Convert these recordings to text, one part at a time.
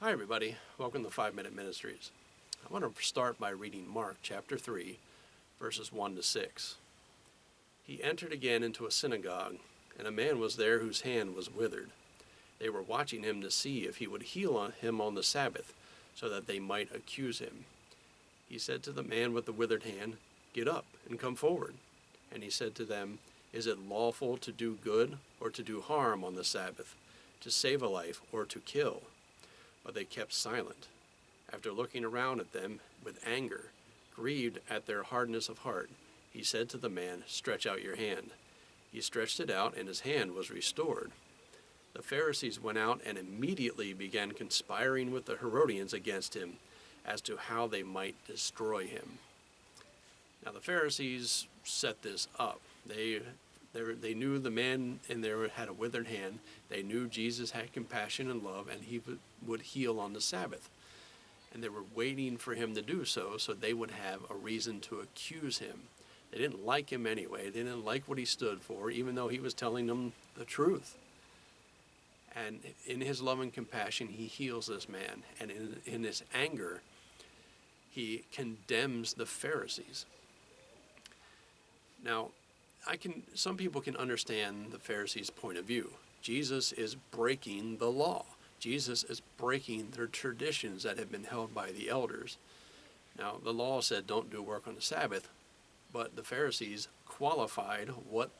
Hi everybody, welcome to 5 Minute Ministries. I want to start by reading Mark chapter 3, verses 1 to 6. He entered again into a synagogue, and a man was there whose hand was withered. They were watching him to see if he would heal him on the Sabbath, so that they might accuse him. He said to the man with the withered hand, "Get up and come forward." And he said to them, "Is it lawful to do good or to do harm on the Sabbath, to save a life or to kill?" But they kept silent. After looking around at them with anger, grieved at their hardness of heart, he said to the man, "Stretch out your hand." He stretched it out, and his hand was restored. The Pharisees went out and immediately began conspiring with the Herodians against him as to how they might destroy him. Now the Pharisees set this up. They knew the man in there had a withered hand. They knew Jesus had compassion and love, and he would heal on the Sabbath. And they were waiting for him to do so they would have a reason to accuse him. They didn't like him anyway. They didn't like what he stood for, even though he was telling them the truth. And in his love and compassion, he heals this man. And in his anger, he condemns the Pharisees. Now, some people can understand the Pharisees' point of view. Jesus is breaking the law. Jesus is breaking their traditions that have been held by the elders. Now, the law said don't do work on the Sabbath, but the Pharisees qualified what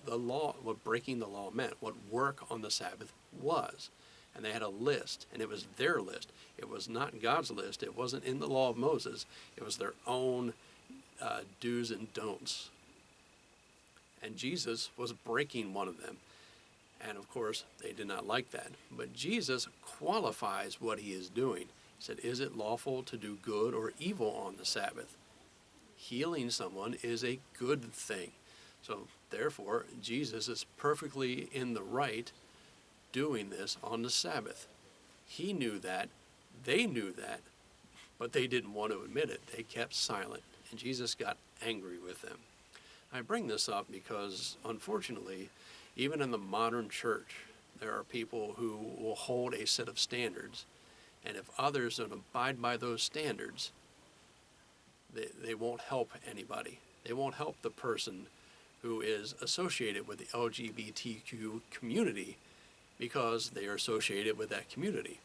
breaking the law meant, what work on the Sabbath was. And they had a list, and it was their list. It was not God's list. It wasn't in the law of Moses. It was their own do's and don'ts. And Jesus was breaking one of them. And of course, they did not like that. But Jesus qualifies what he is doing. He said, "Is it lawful to do good or evil on the Sabbath?" Healing someone is a good thing. So therefore, Jesus is perfectly in the right doing this on the Sabbath. He knew that. They knew that. But they didn't want to admit it. They kept silent. And Jesus got angry with them. I bring this up because, unfortunately, even in the modern church, there are people who will hold a set of standards, and if others don't abide by those standards, they won't help anybody. They won't help the person who is associated with the LGBTQ community because they are associated with that community.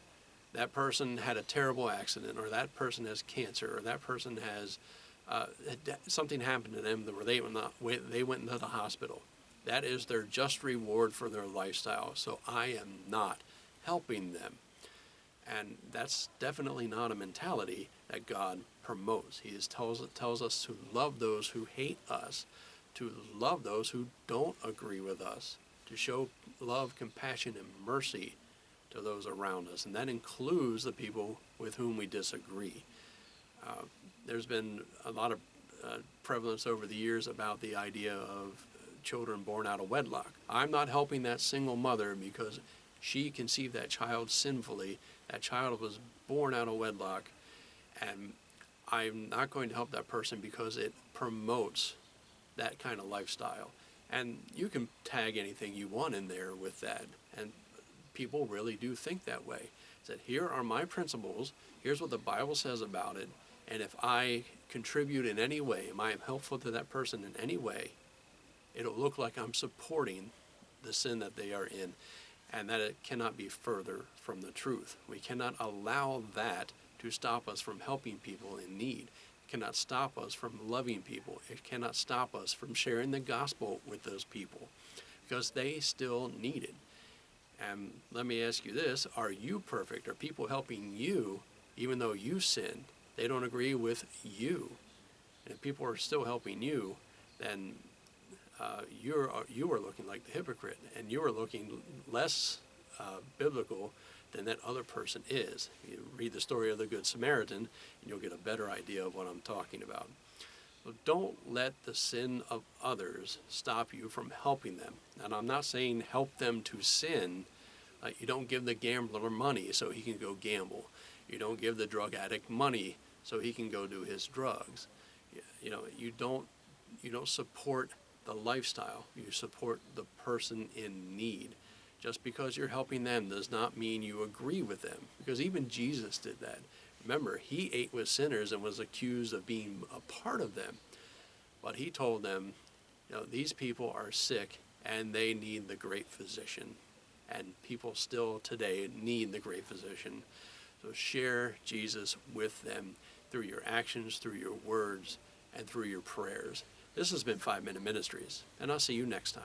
That person had a terrible accident, or that person has cancer, or that person has something happened to them where they went into the hospital. That is their just reward for their lifestyle. So I am not helping them. And that's definitely not a mentality that God promotes. He tells us to love those who hate us, to love those who don't agree with us, to show love, compassion, and mercy to those around us. And that includes the people with whom we disagree. There's been a lot of prevalence over the years about the idea of children born out of wedlock. I'm not helping that single mother because she conceived that child sinfully. That child was born out of wedlock, and I'm not going to help that person because it promotes that kind of lifestyle. And you can tag anything you want in there with that, and people really do think that way. That here are my principles, here's what the Bible says about it, and if I contribute in any way, am I helpful to that person in any way, it'll look like I'm supporting the sin that they are in, and that it cannot be further from the truth. We cannot allow that to stop us from helping people in need. It cannot stop us from loving people. It cannot stop us from sharing the gospel with those people because they still need it. And let me ask you this, are you perfect? Are people helping you even though you sin? They don't agree with you. And if people are still helping you, then you are looking like the hypocrite, and you are looking less biblical than that other person is. You read the story of the Good Samaritan, and you'll get a better idea of what I'm talking about. So don't let the sin of others stop you from helping them. And I'm not saying help them to sin. You don't give the gambler money so he can go gamble. You don't give the drug addict money so he can go do his drugs. You don't support the lifestyle. You support the person in need. Just because you're helping them does not mean you agree with them, because even Jesus did that. Remember, he ate with sinners and was accused of being a part of them. But he told them, these people are sick and they need the great physician. And people still today need the great physician. So share Jesus with them through your actions, through your words, and through your prayers. This has been 5 Minute Ministries, and I'll see you next time.